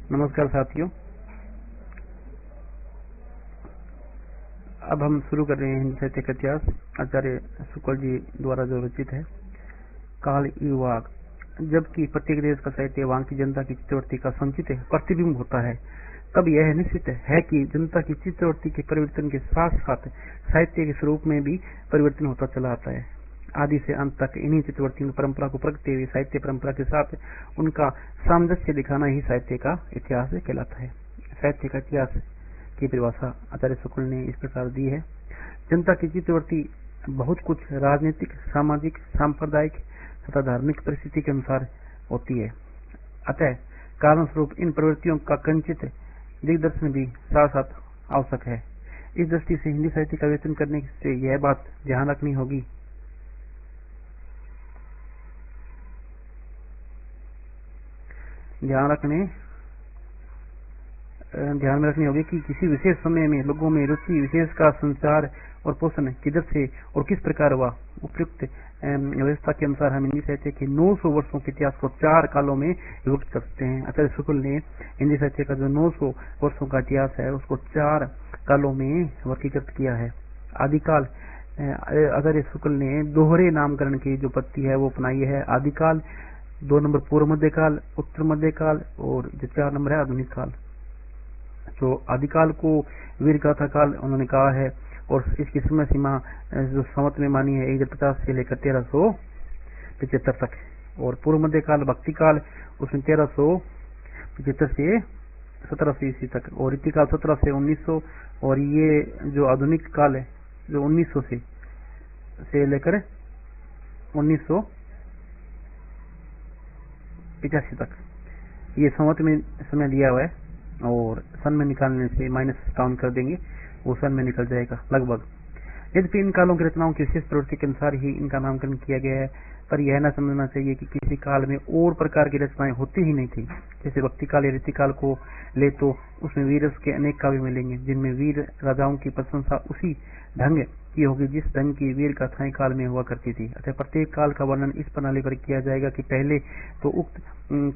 नमस्कार साथियों, अब हम शुरू कर रहे हैं हिंदी साहित्य का इतिहास। आचार्य शुक्ल जी द्वारा जो रचित है काल युवाग। जबकि प्रत्येक देश का साहित्य वहां की जनता की चित्तवृत्ति का संचित प्रतिबिंब होता है, तब यह निश्चित है कि जनता की चित्तवृत्ति के परिवर्तन के साथ साथ साहित्य के स्वरूप में भी परिवर्तन होता चला आता है। आदि से अंत तक इन्हीं चित्तवृत्तियों की परंपरा को प्रगटे हुए साहित्य परंपरा के साथ उनका सामंजस्य दिखाना ही साहित्य का इतिहास कहलाता है। साहित्य का इतिहास की परिभाषा आचार्य शुक्ल ने इस प्रकार दी है। जनता की चित्तवृत्ति बहुत कुछ राजनीतिक, सामाजिक, सांप्रदायिक तथा धार्मिक परिस्थिति के अनुसार होती है। अतः कारण स्वरूप इन प्रवृत्तियों का कंचित दिग्दर्शन भी साथ साथ आवश्यक है। इस दृष्टि से हिंदी साहित्य का विवेचन करने से यह बात ध्यान रखनी होगी ध्यान में रखनी होगी कि किसी विशेष समय में लोगों में रुचि विशेष का संचार और पोषण किधर से और किस प्रकार हुआ। उपयुक्त व्यवस्था के अनुसार हम हिंदी साहित्य के 900 वर्षों के इतिहास को 4 कालों में विभक्त कर सकते हैं। आचार्य शुक्ल ने हिंदी साहित्य का जो 900 वर्षों का इतिहास है उसको 4 कालों में वर्गीकृत किया है। आदिकाल, आचार्य शुक्ल ने दोहरे नामकरण की जो पद्धति है वो अपनाई है। आदिकाल, 2 नंबर पूर्व मध्यकाल, उत्तर मध्यकाल और जो 4 नंबर है आधुनिक काल। जो आदिकाल को वीर गाथा काल उन्होंने कहा है और इसकी समय सीमा जो संवत में मानी है 1050 से लेकर 1375 तक। और पूर्व मध्यकाल भक्ति काल उसमें 1375 से 1700 ईस्वी तक। और रीतिकाल 1700 से 1900। और ये जो आधुनिक काल है जो 1900 से लेकर 1985 तक, ये संवत में समय दिया हुआ है और सन में निकालने से माइनस काउंट कर देंगे, वो सन में निकल जाएगा लगभग। यद्यपि इन कालों की रचनाओं की विशेष प्रवृत्ति के अनुसार ही इनका नामकरण किया गया है, पर यह न समझना चाहिए कि किसी काल में और प्रकार की रचनाएं होती ही नहीं थी। जैसे भक्ति काल या रीतिकाल को ले तो उसमें वीर के अनेक काव्य मिलेंगे जिनमें वीर राजाओं की प्रशंसा उसी ढंग की होगी जिस ढंग की वीर गाथाएं काल में हुआ करती थी। अतः प्रत्येक काल का वर्णन इस प्रणाली पर किया जाएगा कि पहले तो उक्त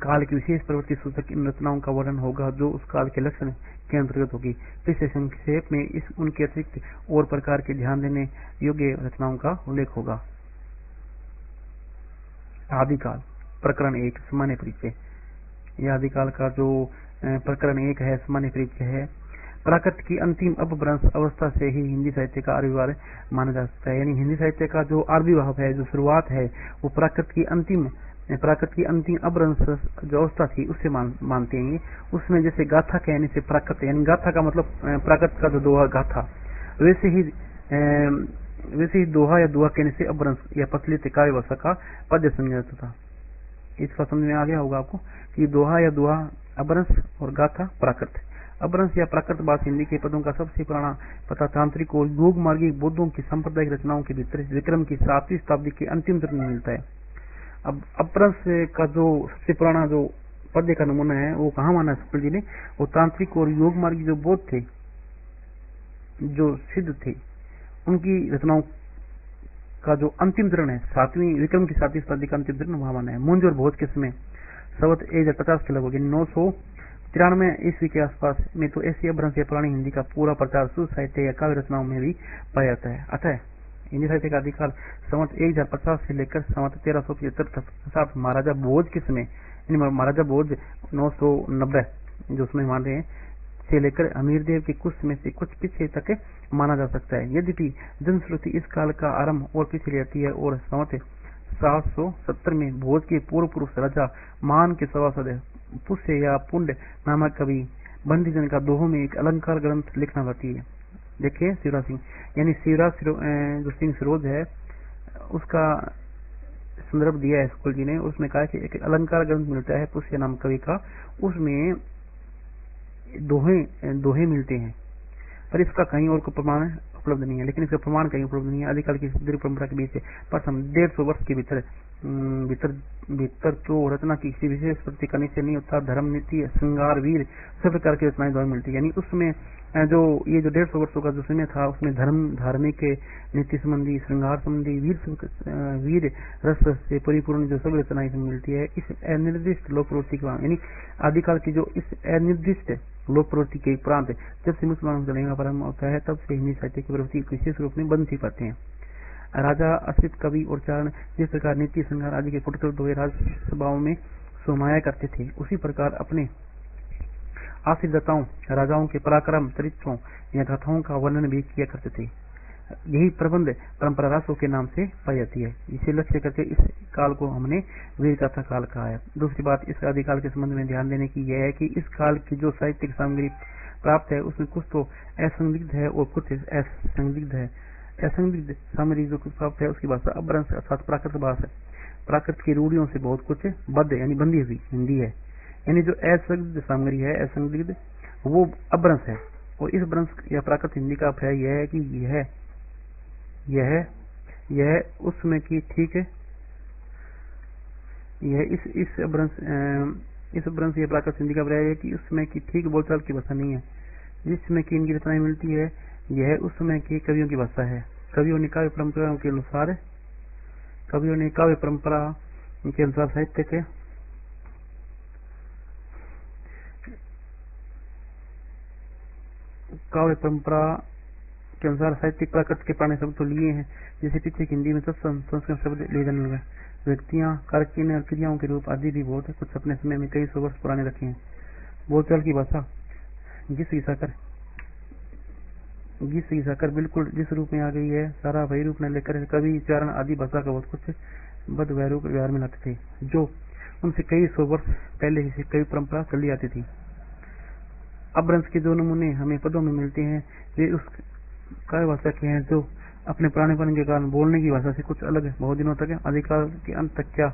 काल की विशेष प्रवृत्ति सूचक इन रचनाओं का वर्णन होगा जो उस काल के लक्षण के अंतर्गत होगी। फिर संक्षेप में इस उनके अतिरिक्त और प्रकार के ध्यान देने योग्य रचनाओं का उल्लेख होगा। आदिकाल, प्रकरण 1, सामान्य परिचय। यह आदिकाल का जो प्रकरण 1 है सामान्य परिचय है। प्राकृत की अंतिम अपभ्रंश अवस्था से ही हिंदी साहित्य का आविर्भाव माना जा सकता है। यानी हिंदी साहित्य का जो आविर्भाव है, जो शुरुआत है, वो प्राकृत की अंतिम अपभ्रंश जो अवस्था थी उससे मानते हैं। उसमें जैसे गाथा कहने से प्राकृत, यानी गाथा का मतलब प्राकृत का जो दोहा गाथा, वैसे ही दोहा या दोहा कहने से अपभ्रंश या प्रचलित काव्य भाषा का पद्य समझा जाता था। इसका समझ में आ गया होगा आपको कि दोहा या दोहा अपभ्रंश और गाथा प्राकृत। अपभ्रंश या प्राकृत भाषा हिंदी के पदों का सबसे पुराना पता तांत्रिक और योग मार्गी बौद्धों की सांप्रदायिक रचनाओं के भीतर विक्रम की 7वीं शताब्दी के अंतिम चरण में मिलता है। अब अपभ्रंश का जो सबसे पुराना जो पद्य का नमूना है वो कहाँ माना शुक्ल जी ने? वो तांत्रिक और योग मार्गी जो बौद्ध थे, जो सिद्ध थे, उनकी रचनाओं का जो अंतिम चरण है, 7वीं विक्रम की 7वीं शताब्दी का अंतिम चरण वहां माना है। मूंज और भोज के समय संवत 1050 के लगभग 993 ईस्वी के आसपास में तो ऐसी अपभ्रंश या पुरानी हिंदी का पूरा प्रचार शुद्ध साहित्य या काव्य रचनाओं में भी पाया जाता है। अतः हिंदी साहित्य का अधिकार संवत 1050 से लेकर संवत 1375 तक महाराजा भोज के समय, महाराजा भोज 990 जो उसमें मान रहे हैं से लेकर अमीरदेव के कुछ में से कुछ पीछे तक माना जा सकता है। यद्यपि जनश्रुति इस काल का आरंभ और पीछे जाती है और संवत 770 में भोज के पूर्व पुरुष राजा मान के सभासद पुष्य या पुंड नामक कवि बंदीजन का दोहों में एक अलंकार ग्रंथ लिखना चाहती है। देखिए शिवराज सिंह, यानी शिवराज जो सिंह सिरोज है उसका संदर्भ दिया है शुक्ल जी ने। उसमें कहा कि एक अलंकार ग्रंथ मिलता है पुष्य नाम कवि का, उसमें दोहे मिलते हैं, पर इसका कहीं और को प्रमाण उपलब्ध नहीं है। लेकिन इसका प्रमाण कहीं उपलब्ध नहीं है। आदिकाल की दीर्घ परंपरा के बीच प्रथम 150 वर्ष के भीतर भीतर भीतर तो रचना की किसी विशेष प्रति का निश्चय नहीं होता। धर्म, नीति, श्रृंगार, वीर सब प्रकार की रचनाएं द्वारा मिलती है। यानी उसमें जो ये जो 150 वर्षों का जो समय था उसमें धर्म, धार्मिक, नीति संबंधी, श्रृंगार संबंधी, वीर रस से परिपूर्ण जो सब रचनाएं मिलती है इस अनिर्दिष्ट लोक प्रवृत्ति का। यानी आदिकाल की जो इस अनिर्दिष्ट लोक प्रवृत्ति के उपरांत जब से मुसलमानों का लेना प्रारंभ होता है तब से हिंदी साहित्य की प्रवृत्ति विशेष रूप में बनती पाते हैं। राजा, असित, कवि और चारण जिस प्रकार नीति, श्रृंगार आदि के कुटुंब हुए राजसभाओं में सोमाया करते थे, उसी प्रकार अपने आश्रितताओं राजाओं के पराक्रम, चरित्रों या गाथाओं का वर्णन भी किया करते थे। यही प्रबंध परंपरा रासों के नाम से पाई जाती है। इसे लक्ष्य करके इस काल को हमने वीर गाथा काल कहा है। दूसरी बात इस आदिकाल के संबंध में ध्यान देने की यह है कि इस काल की जो साहित्यिक सामग्री प्राप्त है उसमें कुछ तो असंदिग्ध है और कुछ असंदिग्ध है। असंदिग्ध सामग्री जो कुछ प्राप्त है उसकी भाषा अपभ्रंश अर्थात प्राकृत भाषा है। प्राकृत की रूढ़ियों से बहुत कुछ बद्ध यानी बंधी हुई हिंदी है। यानी जो असंदिग्ध सामग्री है, असंदिग्ध, वो अपभ्रंश है। और इस भ्रंश या प्राकृत हिंदी का अभिप्राय यह है कि यह उसमें की ठीक है, यह इस भ्रंश या प्राकृत हिंदी का अभिप्राय है कि उसमें की ठीक बोलचाल की भाषा नहीं है। जिसमें की इनकी रचनाएं मिलती है यह उस समय के कवियों की भाषा है। कवियों ने काव्य परंपरा के अनुसार साहित्य के काव्य परंपरा के अनुसार साहित्यिक प्राकृत के पुराने शब्द तो लिए हैं, जैसे पीछे हिंदी में संस्कृत शब्द ले जाने लगे। व्यक्तियां, कारकिन और क्रियाओं के रूप आदि भी बहुत है, कुछ अपने समय में कई सौ वर्ष पुराने रखे हैं। बोलचाल की भाषा घिस घिसाकर बिल्कुल जिस रूप में आ गई है, सारा वही रूप न लेकर कवि, चारण आदि भाषा का बहुत कुछ बद वैरूप व्यवहार में लाते थे, जो उनसे कई सौ वर्ष पहले ही से कई परंपरा चली आती थी। अपभ्रंश के जो नमूने हमें पदों में मिलते हैं वे उस काव्य भाषा के हैं जो अपने पुरानेपन के कारण बोलने की भाषा से कुछ अलग है। बहुत दिनों तक आदिकाल के अंत तक क्या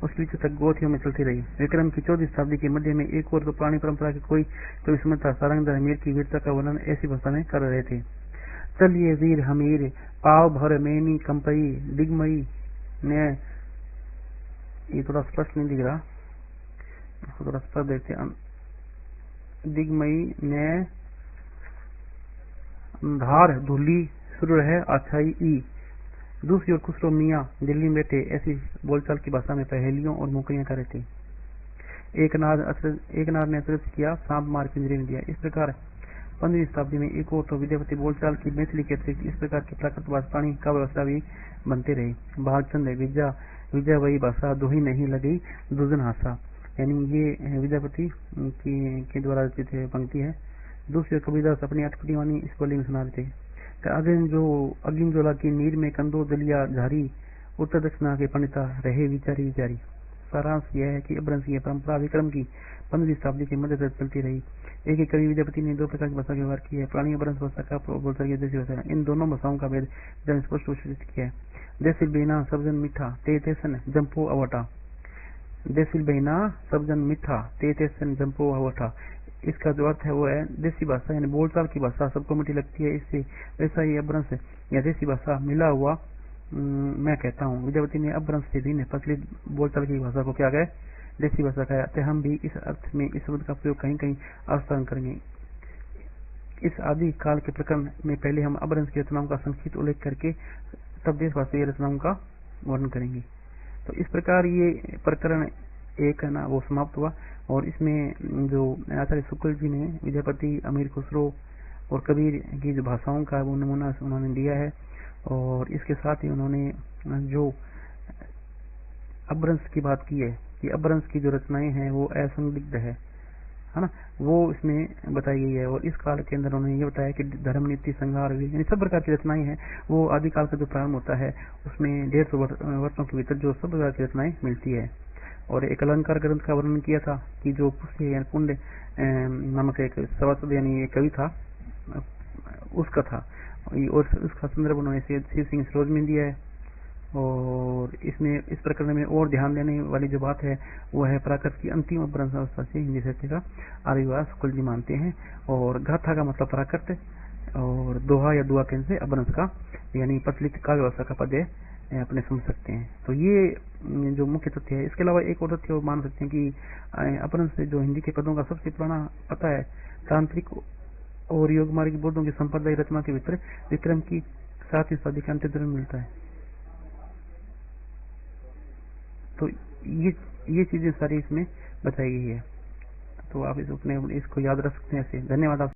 उसके पीछे तक गोथियों में चलती रही। विक्रम की 14वीं शताब्दी के मध्य में एक और तो पुरानी परंपरा की कोई तो विस्मृता सारंगधर मीर की वीरता का वर्णन ऐसी भाषा में कर रहे थे। चलिए वीर हमीर, पाव भर मैनी कंपई, दिग्मयी ने, ये थोड़ा स्पष्ट नहीं दिख रहा, थोड़ा स्पष्ट देखते हैं। दिग्मयी ने धार धुली शुरू है अच्छाई ई। दूसरी ओर खुसरो मियाँ दिल्ली में बैठे, ऐसी बोलचाल की भाषा में पहेलियों और मुकरियां कर रहे थे। एक नार ने अचरज किया, सांप मार पिंजरे में दिया। इस प्रकार 15वीं शताब्दी में एक और तो विद्यापति बोलचाल की मैथिली के अतिरिक्त इस प्रकार की प्राकृत भाषाणी का व्यवस्था भी बनते रही। भागचंद विजय वही भाषा दो ही नहीं लगी दुजन हासा, यानी ये विद्यापति के द्वारा रचित पंक्ति है। दूसरी ओर कबीरदास अपनी अटपटी वाणी इस बोली में सुना रहे थे। अगिन जोला की नीर में कंदो दलिया झारी, उत्तर दक्षिणा के पंडिता रहे विचारी। सारांश यह है कि अपभ्रंश की परंपरा विक्रम की 15वीं शताब्दी के मध्य तक चलती रही। एक ही कवि विद्यापति ने दो प्रकार की भाषा का व्यवहार किया है, पुरानी अपभ्रंश भाषा का बोलचाल की देसी भाषा। इन दोनों भाषाओं का भेद जन स्पष्ट सूचित किया है। देसिल बहिना सबजन मीठा ते तेसन जंपो अवटा, देसिल बहिना सबजन मीठा ते तेसन जंपो अवटा। इसका जो अर्थ है वो है देसी भाषा यानी बोलचाल की भाषा सबको मीठी लगती है, इससे वैसा ही अपभ्रंश या देसी भाषा मिला हुआ मैं कहता हूँ। विद्यापति ने अपभ्रंश से भी प्रचलित बोलचाल की भाषा को क्या कहे, देसी भाषा कहा। तो हम भी इस अर्थ में इस शब्द का प्रयोग कहीं कहीं अवस्थान करेंगे। इस आदि काल के प्रकरण में पहले हम अपभ्रंश की रचनाओं का संक्षिप्त उल्लेख करके तब देश भाषीय रचनाओं का वर्णन करेंगे। तो इस प्रकार ये प्रकरण एक है ना वो समाप्त हुआ। और इसमें जो आचार्य शुक्ल जी ने विद्यापति, अमीर खुसरो और कबीर की जो भाषाओं का वो नमूना उन्होंने दिया है, और इसके साथ ही उन्होंने जो अपभ्रंश की बात की है कि अपभ्रंश की जो रचनाएं हैं वो असंदिग्ध है ना, वो इसमें बताई गई है। और इस काल के अंदर उन्होंने ये बताया कि धर्म, नीति, संहार, यानी सब प्रकार की रचनाएं हैं वो आदिकाल का जो प्रारंभ होता है उसमें 150 वर्षों के भीतर जो सब प्रकार की रचनाएं मिलती है। और एक अलंकार ग्रंथ का वर्णन किया था कि जो पुण्य नामक एक सभासद यानी एक कवि था उसका था, और उसका संदर्भ उन्होंने शिव सिंह सरोज में दिया है। और इसमें इस प्रकरण में और ध्यान देने वाली जो बात है वो है प्राकृत की अंतिम अपभ्रंश अवस्था से हिंदी साहित्य का आविर्भाव शुक्ल जी मानते हैं। और गाथा का मतलब प्राकृत, और दोहा या दुआ कहने से अपभ्रंश का यानी प्रचलित काव्य भाषा का पद है अपने समझ सकते हैं। तो ये जो मुख्य तथ्य है। इसके अलावा एक और तथ्य वो मान सकते हैं कि अपभ्रंश से जो हिंदी के पदों का सबसे पुराना पता है तांत्रिक और योग मार्ग बुद्धों की संप्रदाय रचना के भीतर विक्रम की 7वीं शताब्दी के अंत्योदय में मिलता है। तो ये चीजें सारी इसमें बताई गई है। तो आप इसको याद रख सकते हैं ऐसे। धन्यवाद आप।